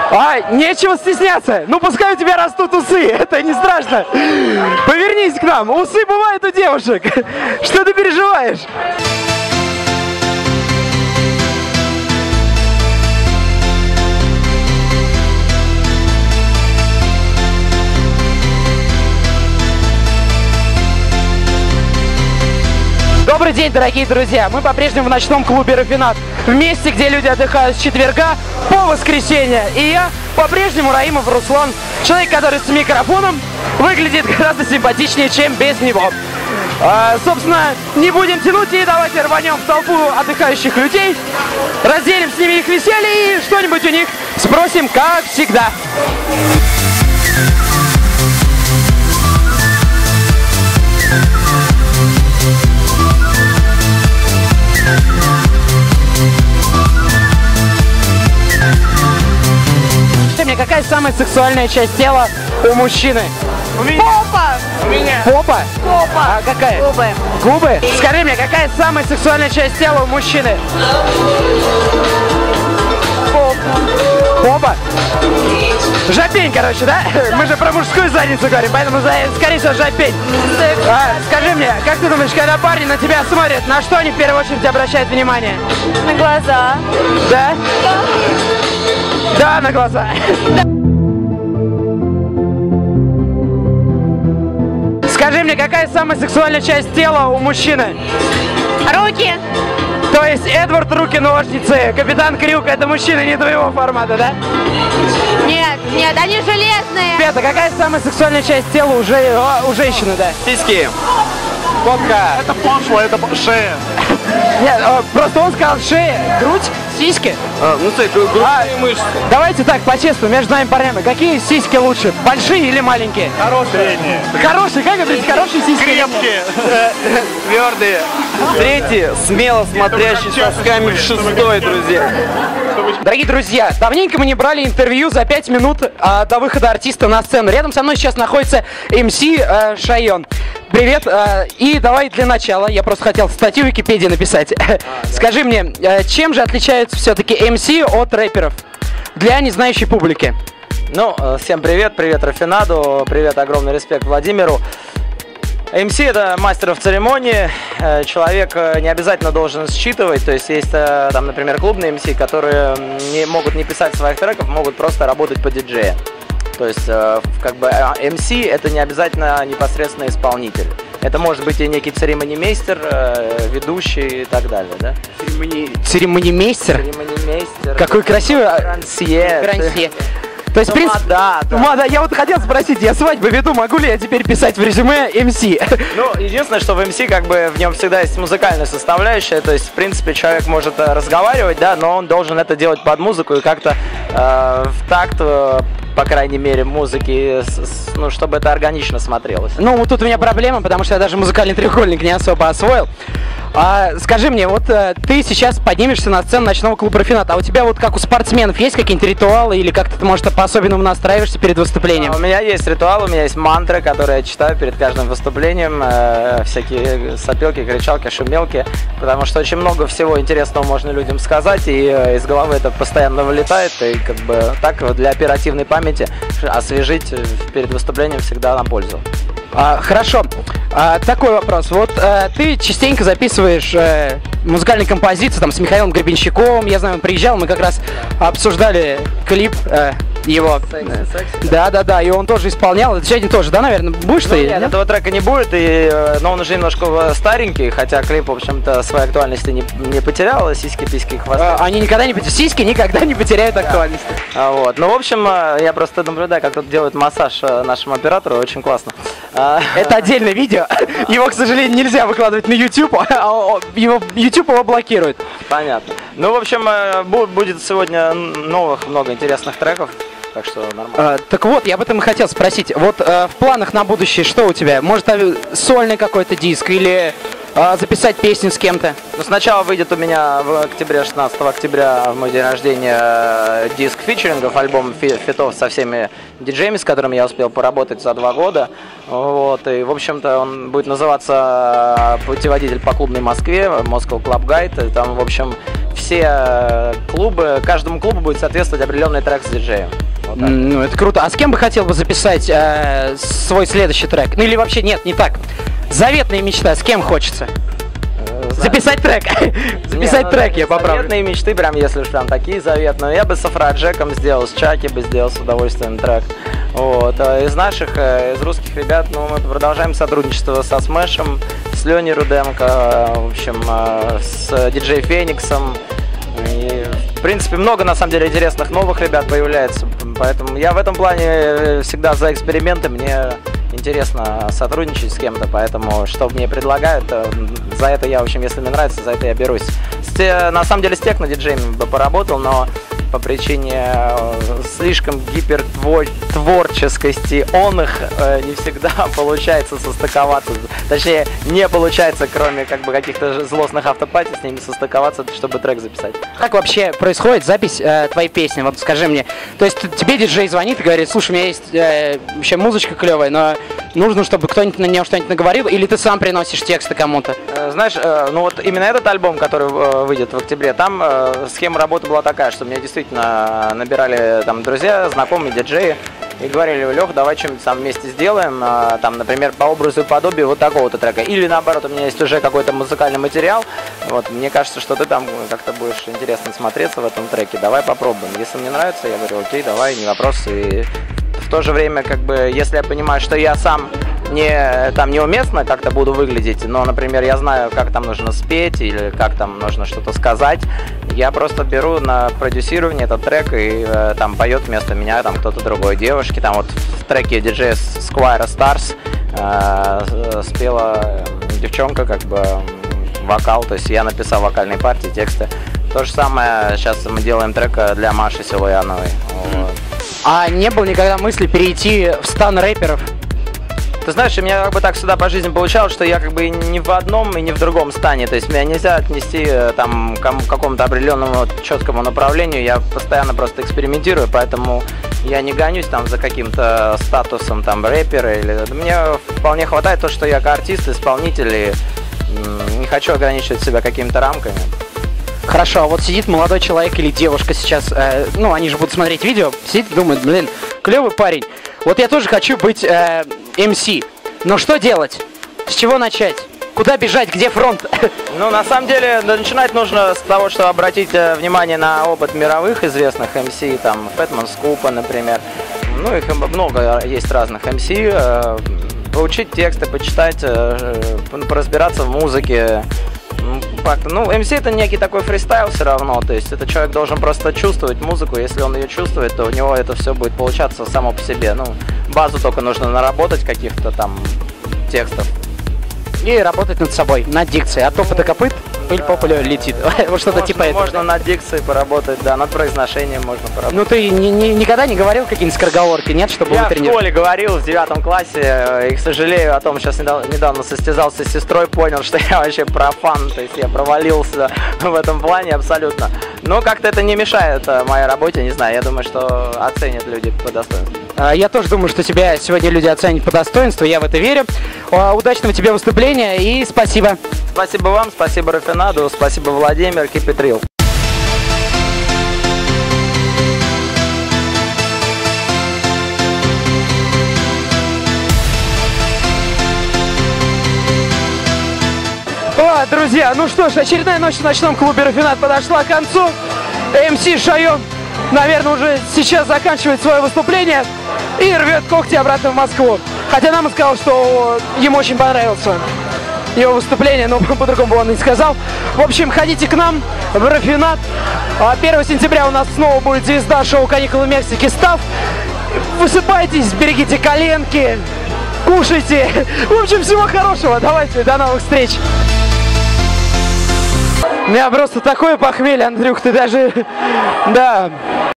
Нечего стесняться. Ну, пускай у тебя растут усы, это не страшно. Повернись к нам, усы бывают у девушек. Что ты переживаешь? Добрый день, дорогие друзья! Мы по-прежнему в ночном клубе «Рафинад», в месте, где люди отдыхают с четверга по воскресенье. И я по-прежнему Раимов Руслан, человек, который с микрофоном выглядит гораздо симпатичнее, чем без него. Собственно, не будем тянуть и давайте рванем в толпу отдыхающих людей, разделим с ними их веселье и что-нибудь у них спросим, как всегда. Какая самая сексуальная часть тела у мужчины? У меня. Попа! У меня. Попа? Попа. А какая? Губы. Губы? Скажи мне, какая самая сексуальная часть тела у мужчины? Попа. Попа? Жопень, короче, да? Мы же про мужскую задницу говорим, поэтому, скорее всего, жопень. Скажи мне, как ты думаешь, когда парни на тебя смотрят, на что они в первую очередь обращают внимание? На глаза. Да? Да, на глаза. Скажи мне, какая самая сексуальная часть тела у мужчины? Руки. То есть Эдвард руки-ножницы, Капитан Крюк — это мужчины не твоего формата, да? Нет, нет, они железные. Пета, какая самая сексуальная часть тела у женщины, да? Сиськи. Попка. Это пошло, это шея. Нет, просто он сказал шея, грудь, сиськи. Ну ты, грудные мышцы. Давайте так, по-честному, между нами парнями, какие сиськи лучше, большие или маленькие? Хорошие. Хорошие, как говорить, хорошие сиськи? Крепкие. Твердые. Третий, смело смотрящий сосками в шестой, друзья. Дорогие друзья, давненько мы не брали интервью за 5 минут до выхода артиста на сцену. Рядом со мной сейчас находится МС Шайон. Привет, и давай для начала, я просто хотел статью в Википедии написать. Скажи мне, чем же отличаются все-таки МС от рэперов для незнающей публики? Ну, всем привет, привет Рафинаду, привет, огромный респект Владимиру. МС — это мастер в церемонии, человек не обязательно должен считывать, то есть есть там, например, клубные МС, которые не могут не писать своих треков, могут просто работать по диджею. То есть, как бы, МС — это не обязательно непосредственно исполнитель. Это может быть и некий церемонимейстер, ведущий и так далее, да? Церемонимейстер? Церемонимейстер. Какой красивый. Грансье. То есть, в принципе, да. Я вот хотел спросить, я свадьбу веду, могу ли я теперь писать в резюме МС? Ну, единственное, что в МС, как бы, в нем всегда есть музыкальная составляющая, то есть, в принципе, человек может разговаривать, да, но он должен это делать под музыку и как-то в такт, по крайней мере, музыки, ну, чтобы это органично смотрелось. Ну, вот тут у меня проблема, потому что я даже музыкальный треугольник не особо освоил. Скажи мне, вот ты сейчас поднимешься на сцену ночного клуба «Рафинад», а у тебя вот как у спортсменов есть какие-нибудь ритуалы или как-то ты, может, по-особенному настраиваешься перед выступлением? У меня есть ритуал, у меня есть мантры, которые я читаю перед каждым выступлением, всякие сопелки, кричалки, шумелки, потому что очень много всего интересного можно людям сказать, и из головы это постоянно вылетает, и как бы так для оперативной памяти освежить перед выступлением всегда на пользу. Хорошо. Такой вопрос. Вот ты частенько записываешь музыкальные композиции там с Михаилом Гребенщиковым. Я знаю, он приезжал, мы как раз обсуждали клип его. Да, и он тоже исполнял. Это сегодня тоже, да, наверное? Будешь ты? Нет, этого трека не будет, но он уже немножко старенький, хотя клип, в общем-то, своей актуальности не потерял. Сиськи, письки, хвосты. Они никогда не потеряют. Сиськи никогда не потеряют актуальности. Вот. Ну, в общем, я просто наблюдаю, как тут делают массаж нашему оператору, очень классно. Это отдельное видео. Его, к сожалению, нельзя выкладывать на YouTube, YouTube его блокирует. Понятно. Ну, в общем, будет сегодня новых много интересных треков. Так что нормально. Так вот, я об этом и хотел спросить. Вот в планах на будущее что у тебя? Может, сольный какой-то диск или записать песню с кем-то? Ну, сначала выйдет у меня в октябре, 16 октября, в мой день рождения, диск фичерингов, альбом фитов со всеми диджеями, с которыми я успел поработать за 2 года. Вот, и, в общем-то, он будет называться «Путеводитель по клубной Москве», Moscow Club Guide. И там, в общем, все клубы, каждому клубу будет соответствовать определенный трек с диджеем. Вот Ну, это круто. А с кем бы хотел бы записать свой следующий трек? Ну, или вообще, нет, не так. Заветная мечта, с кем хочется? Записать трек. Записать трек, я поправлю. Заветные мечты, прям если уж прям такие заветные. Я бы с Афроджеком сделал, с Чаки бы сделал с удовольствием трек. Вот. А из наших, из русских ребят, ну, мы продолжаем сотрудничество со Смэшем, с Леней Руденко, в общем, с диджей Фениксом. И, в принципе, много, на самом деле, интересных новых ребят появляется. Поэтому я в этом плане всегда за эксперименты. Мне интересно сотрудничать с кем-то, поэтому что мне предлагают, за это я, в общем, если мне нравится, за это я берусь. На самом деле с техно-диджеями бы поработал, но по причине слишком гипертворческости он их не всегда получается состыковаться. Точнее, не получается, кроме как бы каких-то злостных автопати, с ними состыковаться, чтобы трек записать. Как вообще происходит запись твоей песни? Вот скажи мне. То есть тебе диджей звонит и говорит: слушай, у меня есть вообще музычка клевая, но нужно, чтобы кто-нибудь на нее что-нибудь наговорил, или ты сам приносишь тексты кому-то? Знаешь, ну вот именно этот альбом, который выйдет в октябре, там схема работы была такая, что мне действительно набирали там друзья, знакомые, диджеи, и говорили: Лех, давай что-нибудь сам вместе сделаем, там, например, по образу и подобию вот такого-то трека. Или наоборот, у меня есть уже какой-то музыкальный материал, вот, мне кажется, что ты там как-то будешь интересно смотреться в этом треке, давай попробуем. Если мне нравится, я говорю: окей, давай, не вопрос. И в то же время, как бы, если я понимаю, что я сам неуместно как-то буду выглядеть, но, например, я знаю, как там нужно спеть или как там нужно что-то сказать, я просто беру на продюсирование этот трек и там поет вместо меня там кто-то другой. Девушки, там вот в треке DJ Squire Stars спела девчонка, как бы вокал, то есть я написал вокальные партии, тексты. То же самое сейчас мы делаем трек для Маши Силуяновой. Вот. А не было никогда мысли перейти в стан рэперов? Ты знаешь, у меня как бы так всегда по жизни получалось, что я как бы ни в одном и ни в другом стане. То есть меня нельзя отнести там к какому-то определенному четкому направлению. Я постоянно просто экспериментирую, поэтому я не гонюсь там за каким-то статусом там рэпера. Мне вполне хватает то, что я артист, исполнитель, и не хочу ограничивать себя какими-то рамками. Хорошо, а вот сидит молодой человек или девушка сейчас, ну, они же будут смотреть видео, сидит и думает: блин, клевый парень. Вот я тоже хочу быть MC. Но что делать? С чего начать? Куда бежать? Где фронт? Ну, на самом деле, начинать нужно с того, что обратить внимание на опыт мировых известных MC, там, Фэтман Скупа, например. Ну, их много есть разных MC. Поучить тексты, почитать, поразбираться в музыке. Ну, MC это некий такой фристайл все равно, то есть этот человек должен просто чувствовать музыку, если он ее чувствует, то у него это все будет получаться само по себе. Ну, базу только нужно наработать каких-то там текстов. И работать над собой, над дикцией. От топа до копыт пыль по полю летит. Вот что-то типа этого. Можно над дикцией поработать, да, над произношением можно поработать. Ну ты никогда не говорил какие-нибудь скороговорки, нет, чтобы я тренировать? в школе говорил в 9 классе, и, к сожалению, о том, сейчас недавно состязался с сестрой, понял, что я вообще профан, то есть я провалился в этом плане абсолютно. Но как-то это не мешает моей работе, не знаю, я думаю, что оценят люди по достоинству. Я тоже думаю, что тебя сегодня люди оценят по достоинству, я в это верю. Удачного тебе выступления и спасибо. Спасибо вам, спасибо Рафинаду, спасибо Владимир, keep it real. Друзья, ну что ж, очередная ночь в ночном клубе «Рафинад» подошла к концу. МС Шайон, наверное, уже сейчас заканчивает свое выступление и рвет когти обратно в Москву. Хотя нам он сказал, что ему очень понравилось его выступление, но по-другому он не сказал. В общем, ходите к нам в «Рафинад». 1 сентября у нас снова будет звезда шоу «Каникулы в Мексике» Став. Высыпайтесь, берегите коленки, кушайте. В общем, всего хорошего. Давайте, до новых встреч. У меня просто такое похмелье, Андрюх, ты даже... Да.